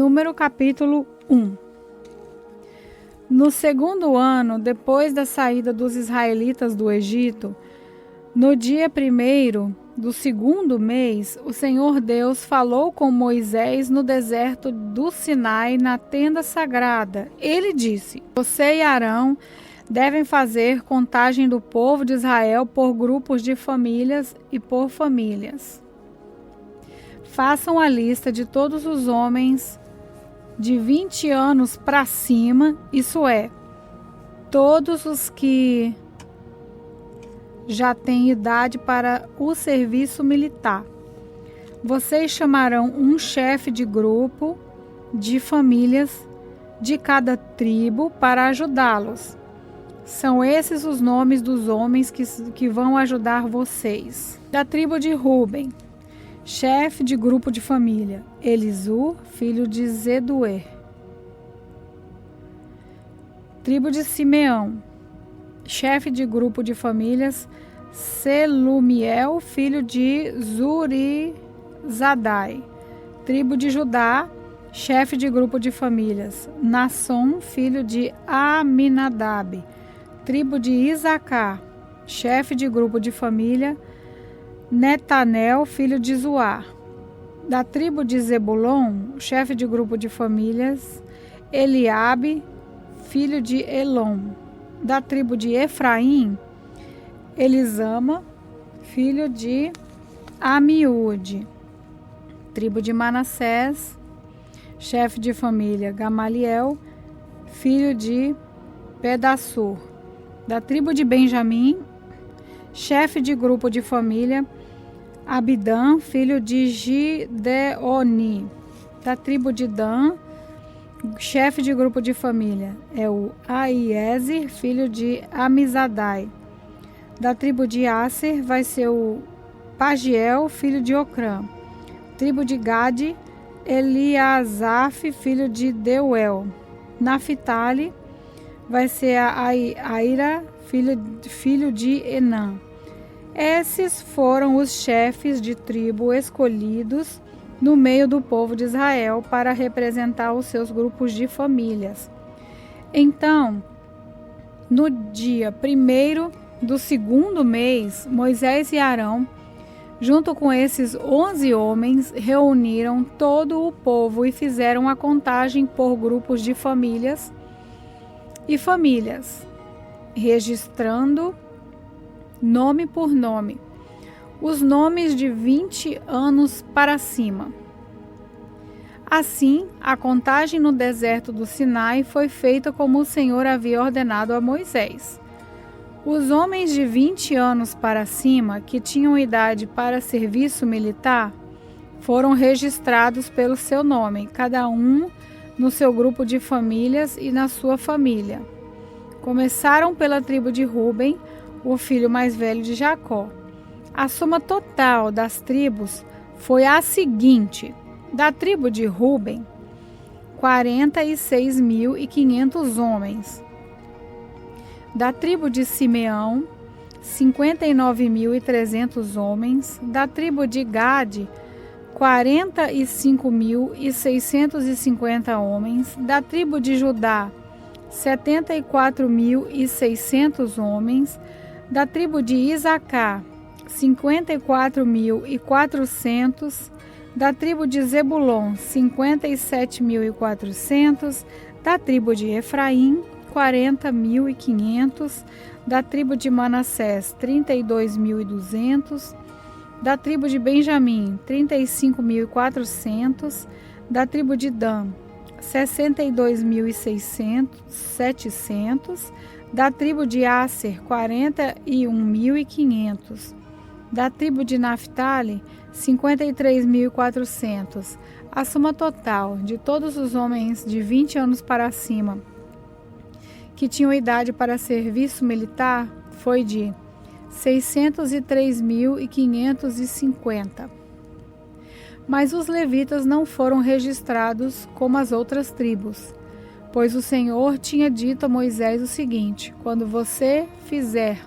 Número capítulo 1. No segundo ano, depois da saída dos israelitas do Egito, no dia 1º do segundo mês, o Senhor Deus falou com Moisés no deserto do Sinai, na tenda sagrada. Ele disse: Você e Arão devem fazer contagem do povo de Israel por grupos de famílias e por famílias. Façam a lista de todos os homens de 20 anos para cima, isso é, todos os que já têm idade para o serviço militar. Vocês chamarão um chefe de grupo de famílias de cada tribo para ajudá-los. São esses os nomes dos homens que vão ajudar vocês. Da tribo de Ruben, chefe de grupo de família, Elisur, filho de Zeduer. Tribo de Simeão, chefe de grupo de famílias, Selumiel, filho de Zurizadai. Tribo de Judá, chefe de grupo de famílias, Nasson, filho de Aminadab. Tribo de Isacar, chefe de grupo de família, Netanel, filho de Zuar. Da tribo de Zebulon, chefe de grupo de famílias, Eliabe, filho de Elom. Da tribo de Efraim, Elisama, filho de Amiúde. Tribo de Manassés, chefe de família, Gamaliel, filho de Pedassur. Da tribo de Benjamim, chefe de grupo de família, Abidã, filho de Gideoni. Da tribo de Dan, chefe de grupo de família é o Aiezer, filho de Amizadai. Da tribo de Aser vai ser o Pagiel, filho de Ocrã. Tribo de Gade, Eliasaf, filho de Deuel. Naphtali vai ser a Aira, filho de Enã. Esses foram os chefes de tribo escolhidos no meio do povo de Israel para representar os seus grupos de famílias. Então, no dia 1º do segundo mês, Moisés e Arão, junto com esses 11 homens, reuniram todo o povo e fizeram a contagem por grupos de famílias e famílias, registrando nome por nome os nomes de 20 anos para cima. Assim, a contagem no deserto do Sinai foi feita como o Senhor havia ordenado a Moisés. Os homens de 20 anos para cima, que tinham idade para serviço militar, foram registrados pelo seu nome, cada um no seu grupo de famílias e na sua família. Começaram pela tribo de Ruben, o filho mais velho de Jacó. A soma total das tribos foi a seguinte: da tribo de Ruben, 46.500 homens. Da tribo de Simeão, 59.300 homens. Da tribo de Gade, 45.650 homens. Da tribo de Judá, 74.600 homens. Da tribo de Isacar, 54.400. Da tribo de Zebulon, 57.400. Da tribo de Efraim, 40.500. Da tribo de Manassés, 32.200. Da tribo de Benjamim, 35.400. Da tribo de Dan, 62.700. Da tribo de Aser, 41.500. Da tribo de Naphtali, 53.400. A soma total de todos os homens de 20 anos para cima que tinham idade para serviço militar foi de 603.550. Mas os levitas não foram registrados como as outras tribos, pois o Senhor tinha dito a Moisés o seguinte: quando você fizer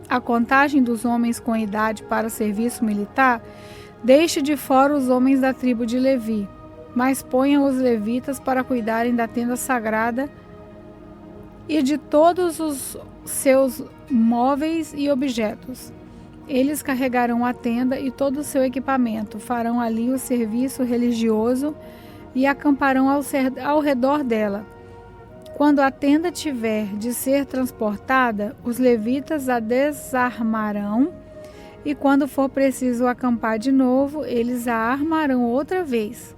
a contagem dos homens com idade para serviço militar, deixe de fora os homens da tribo de Levi. mas ponha os levitas para cuidarem da tenda sagrada e de todos os seus móveis e objetos. Eles carregarão a tenda e todo o seu equipamento, farão ali o serviço religioso e acamparão ao redor dela. Quando a tenda tiver de ser transportada, os levitas a desarmarão, e quando for preciso acampar de novo, eles a armarão outra vez.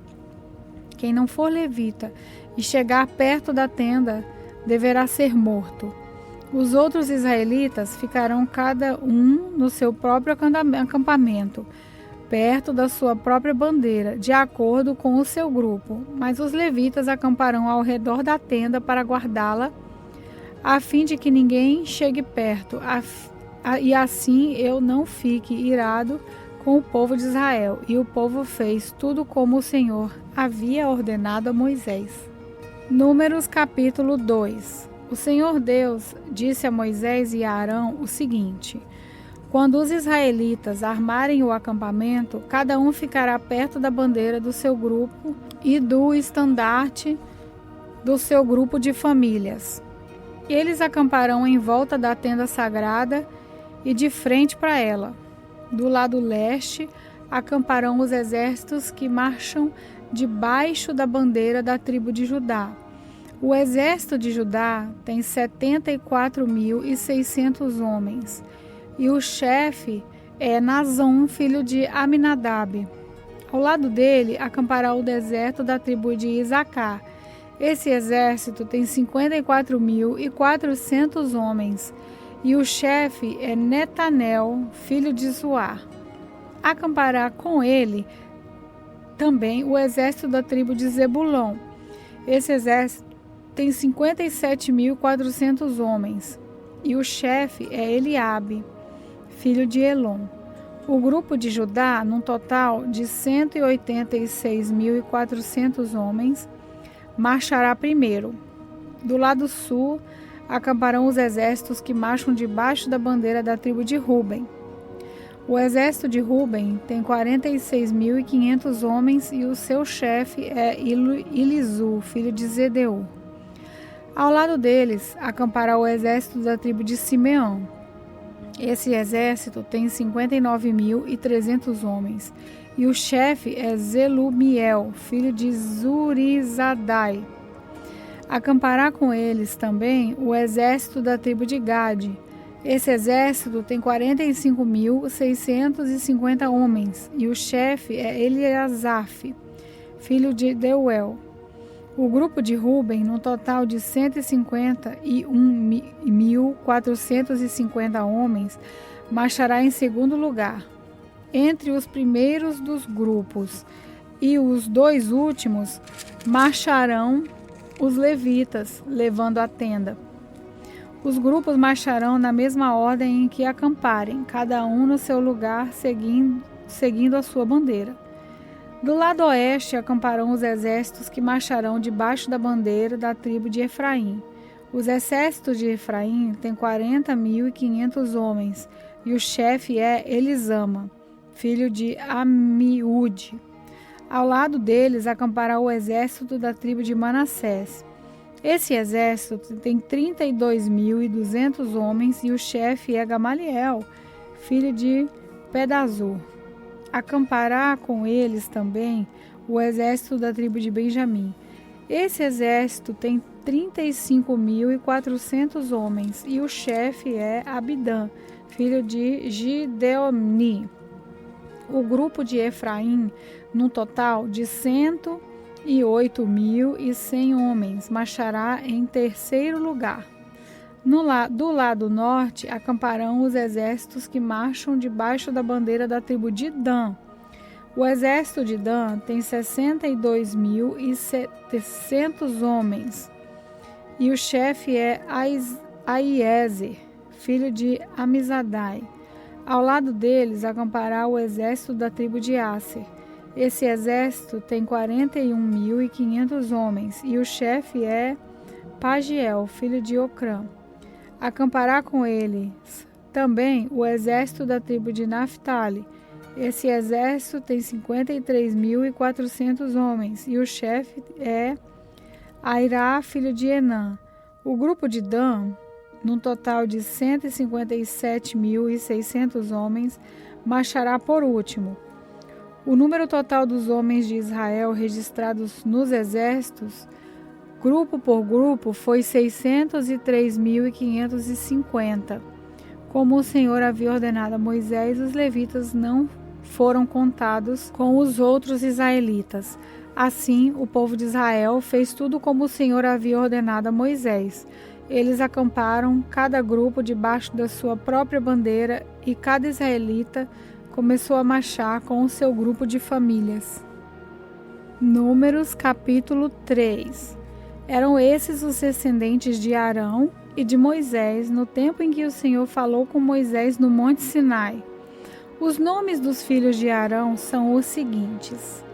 Quem não for levita e chegar perto da tenda deverá ser morto. Os outros israelitas ficarão cada um no seu próprio acampamento, perto da sua própria bandeira, de acordo com o seu grupo. Mas os levitas acamparão ao redor da tenda para guardá-la, a fim de que ninguém chegue perto, e assim eu não fique irado com o povo de Israel. E o povo fez tudo como o Senhor havia ordenado a Moisés. Números capítulo 2. O Senhor Deus disse a Moisés e a Arão o seguinte: quando os israelitas armarem o acampamento, cada um ficará perto da bandeira do seu grupo e do estandarte do seu grupo de famílias. Eles acamparão em volta da tenda sagrada e de frente para ela. Do lado leste, acamparão os exércitos que marcham debaixo da bandeira da tribo de Judá. O exército de Judá tem 74.600 homens, e o chefe é Nazon, filho de Aminadab. Ao lado dele acampará o deserto da tribo de Isacar. Esse exército tem 54.400 homens, e o chefe é Netanel, filho de Zuar. Acampará com ele também o exército da tribo de Zebulon. Esse exército tem 57.400 homens, e o chefe é Eliabe, filho de Elon. O grupo de Judá, num total de 186.400 homens, marchará primeiro. Do lado sul, acamparão os exércitos que marcham debaixo da bandeira da tribo de Ruben. O exército de Ruben tem 46.500 homens, e o seu chefe é Elizu, filho de Zedeu. Ao lado deles, acampará o exército da tribo de Simeão. Esse exército tem 59.300 homens, e o chefe é Zelumiel, filho de Zurizadai. Acampará com eles também o exército da tribo de Gade. Esse exército tem 45.650 homens, e o chefe é Eliasaf, filho de Deuel. O grupo de Ruben, no total de 151.450 homens, marchará em segundo lugar. Entre os primeiros dos grupos e os dois últimos marcharão os levitas, levando a tenda. Os grupos marcharão na mesma ordem em que acamparem, cada um no seu lugar, seguindo a sua bandeira. Do lado oeste acamparão os exércitos que marcharão debaixo da bandeira da tribo de Efraim. Os exércitos de Efraim têm 40.500 homens, e o chefe é Elisama, filho de Amiúde. Ao lado deles acampará o exército da tribo de Manassés. Esse exército tem 32.200 homens, e o chefe é Gamaliel, filho de Pedazur. Acampará com eles também o exército da tribo de Benjamim. Esse exército tem 35.400 homens, e o chefe é Abidã, filho de Gideoni. O grupo de Efraim, num total de 108.100 homens, marchará em terceiro lugar. Do lado norte, acamparão os exércitos que marcham debaixo da bandeira da tribo de Dan. O exército de Dan tem 62.700 homens, e o chefe é Aiezer, filho de Amizadai. Ao lado deles acampará o exército da tribo de Asser. Esse exército tem 41.500 homens, e o chefe é Pagiel, filho de Ocrã. Acampará com eles também o exército da tribo de Naphtali. Esse exército tem 53.400 homens, e o chefe é Airá, filho de Enã. O grupo de Dan, num total de 157.600 homens, marchará por último. O número total dos homens de Israel registrados nos exércitos, grupo por grupo, foi 603.550. Como o Senhor havia ordenado a Moisés, os levitas não foram contados com os outros israelitas. Assim, o povo de Israel fez tudo como o Senhor havia ordenado a Moisés. Eles acamparam, cada grupo debaixo da sua própria bandeira, e cada israelita começou a marchar com o seu grupo de famílias. Números capítulo 3. Eram esses os descendentes de Arão e de Moisés no tempo em que o Senhor falou com Moisés no Monte Sinai. Os nomes dos filhos de Arão são os seguintes: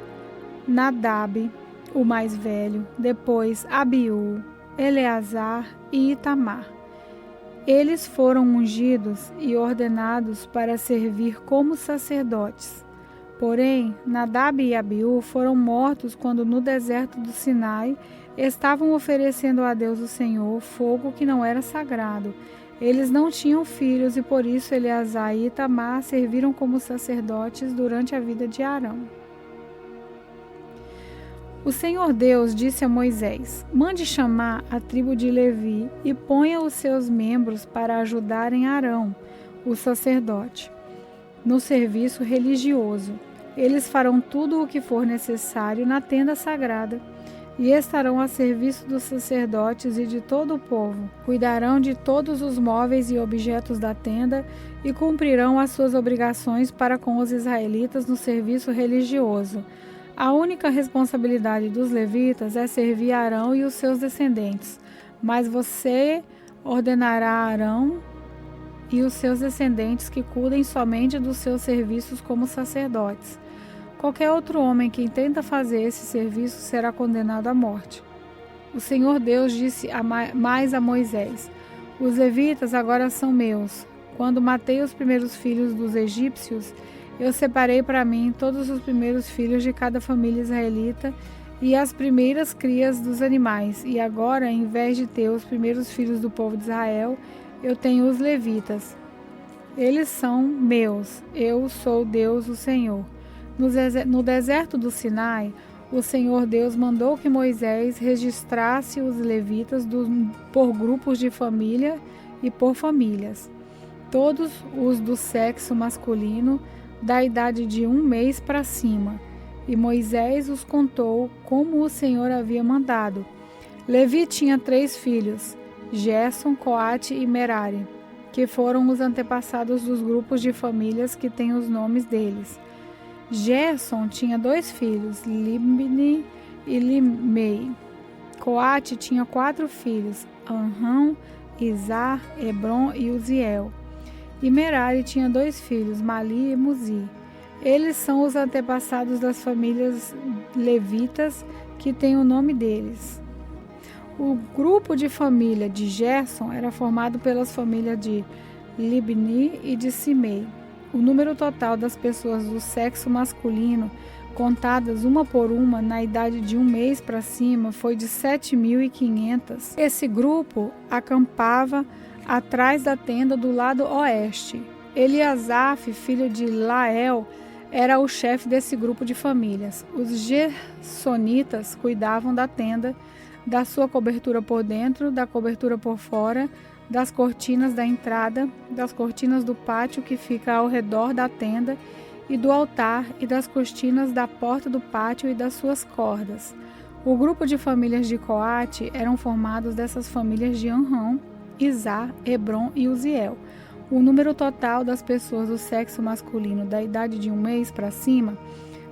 Nadab, o mais velho, depois Abiú, Eleazar e Itamar. Eles foram ungidos e ordenados para servir como sacerdotes. Porém, Nadab e Abiú foram mortos quando no deserto do Sinai estavam oferecendo a Deus o Senhor fogo que não era sagrado. Eles não tinham filhos e por isso Eleazar e Itamar serviram como sacerdotes durante a vida de Arão. O Senhor Deus disse a Moisés: mande chamar a tribo de Levi e ponha os seus membros para ajudarem Arão, o sacerdote, no serviço religioso. Eles farão tudo o que for necessário na tenda sagrada e estarão a serviço dos sacerdotes e de todo o povo. Cuidarão de todos os móveis e objetos da tenda e cumprirão as suas obrigações para com os israelitas no serviço religioso. A única responsabilidade dos levitas é servir Arão e os seus descendentes, mas você ordenará a Arão e os seus descendentes que cuidem somente dos seus serviços como sacerdotes. Qualquer outro homem que tenta fazer esse serviço será condenado à morte. O Senhor Deus disse mais a Moisés: os levitas agora são meus. Quando matei os primeiros filhos dos egípcios, eu separei para mim todos os primeiros filhos de cada família israelita e as primeiras crias dos animais. E agora, em vez de ter os primeiros filhos do povo de Israel, eu tenho os levitas. Eles são meus. Eu sou Deus, o Senhor. No deserto do Sinai, o Senhor Deus mandou que Moisés registrasse os levitas por grupos de família e por famílias, todos os do sexo masculino, da idade de 1 mês para cima. E Moisés os contou como o Senhor havia mandado. Levi tinha 3 filhos, Gerson, Coate e Merari, que foram os antepassados dos grupos de famílias que têm os nomes deles. Gerson tinha 2 filhos, Libni e Limei. Coate tinha 4 filhos, Anrão, Izar, Hebron e Uziel. E Merari tinha 2 filhos, Mali e Muzi. Eles são os antepassados das famílias levitas que têm o nome deles. O grupo de família de Gerson era formado pelas famílias de Libni e de Simei. O número total das pessoas do sexo masculino, contadas uma por uma na idade de 1 mês para cima, foi de 7.500. Esse grupo acampava atrás da tenda do lado oeste. Eliasaf, filho de Lael, era o chefe desse grupo de famílias. Os gersonitas cuidavam da tenda, da sua cobertura por dentro, da cobertura por fora, das cortinas da entrada, das cortinas do pátio que fica ao redor da tenda e do altar e das cortinas da porta do pátio e das suas cordas. O grupo de famílias de Coate eram formados dessas famílias de Anrão, Izar, Hebron e Uziel. O número total das pessoas do sexo masculino da idade de 1 mês para cima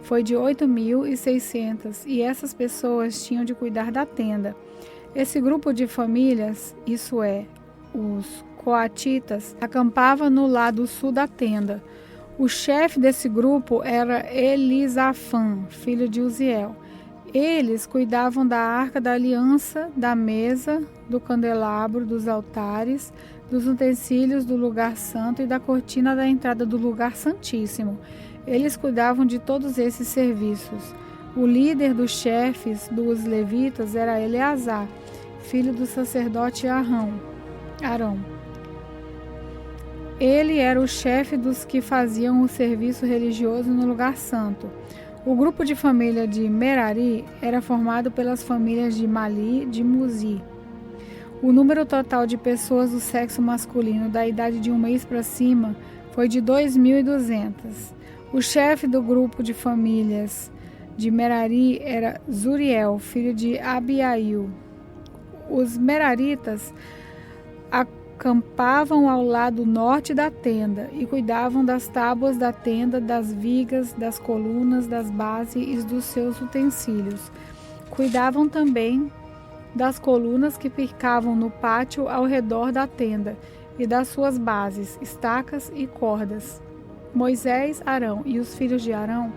foi de 8.600 e essas pessoas tinham de cuidar da tenda. Esse grupo de famílias, isso é, os coatitas, acampava no lado sul da tenda. O chefe desse grupo era Elisafã, filho de Uziel. Eles cuidavam da arca da aliança, da mesa, do candelabro, dos altares, dos utensílios do lugar santo e da cortina da entrada do lugar santíssimo. Eles cuidavam de todos esses serviços. O líder dos chefes dos levitas era Eleazar, filho do sacerdote Arão. Ele era o chefe dos que faziam o serviço religioso no lugar santo. O grupo de família de Merari era formado pelas famílias de Mali e de Muzi. O número total de pessoas do sexo masculino da idade de 1 mês para cima foi de 2.200. O chefe do grupo de famílias de Merari era Zuriel, filho de Abiail. Os meraritas acampavam ao lado norte da tenda e cuidavam das tábuas da tenda, das vigas, das colunas, das bases e dos seus utensílios. Cuidavam também das colunas que ficavam no pátio ao redor da tenda e das suas bases, estacas e cordas. Moisés, Arão e os filhos de Arão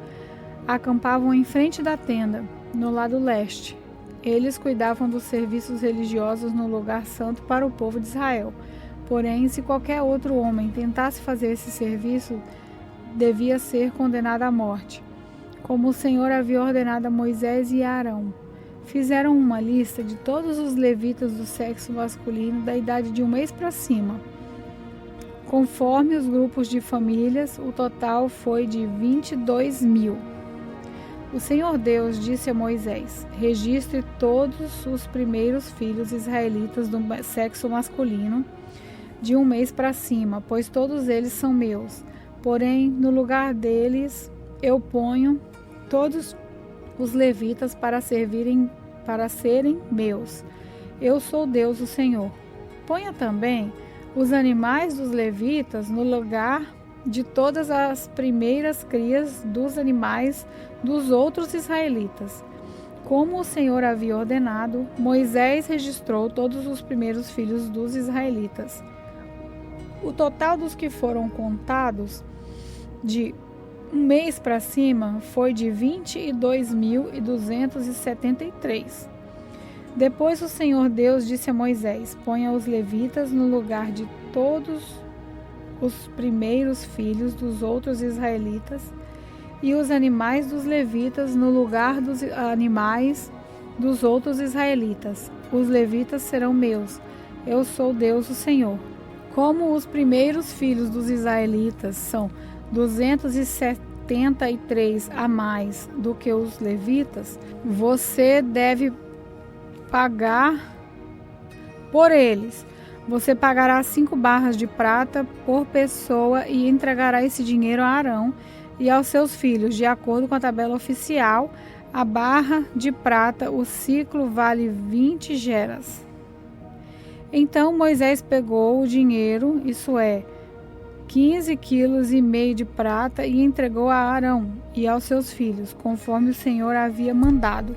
acampavam em frente da tenda, no lado leste. Eles cuidavam dos serviços religiosos no lugar santo para o povo de Israel. Porém, se qualquer outro homem tentasse fazer esse serviço, devia ser condenado à morte, como o Senhor havia ordenado a Moisés e a Arão. Fizeram uma lista de todos os levitas do sexo masculino da idade de 1 mês para cima. Conforme os grupos de famílias, o total foi de 22.000. O Senhor Deus disse a Moisés: registre todos os primeiros filhos israelitas do sexo masculino de 1 mês para cima, pois todos eles são meus. Porém, no lugar deles, eu ponho todos os levitas para serem meus. Eu sou Deus, o Senhor. Ponha também os animais dos levitas no lugar de todas as primeiras crias dos animais dos outros israelitas. Como o Senhor havia ordenado, Moisés registrou todos os primeiros filhos dos israelitas. O total dos que foram contados de 1 mês para cima foi de 22.273. Depois o Senhor Deus disse a Moisés: ponha os levitas no lugar de todos os primeiros filhos dos outros israelitas e os animais dos levitas no lugar dos animais dos outros israelitas. Os levitas serão meus. Eu sou Deus, o Senhor. Como os primeiros filhos dos israelitas são 273 a mais do que os levitas, você deve pagar por eles. Você pagará 5 barras de prata por pessoa e entregará esse dinheiro a Arão e aos seus filhos, de acordo com a tabela oficial. A barra de prata, o ciclo vale 20 geras. Então Moisés pegou o dinheiro, isso é, 15,5 quilos de prata, e entregou a Arão e aos seus filhos, conforme o Senhor havia mandado.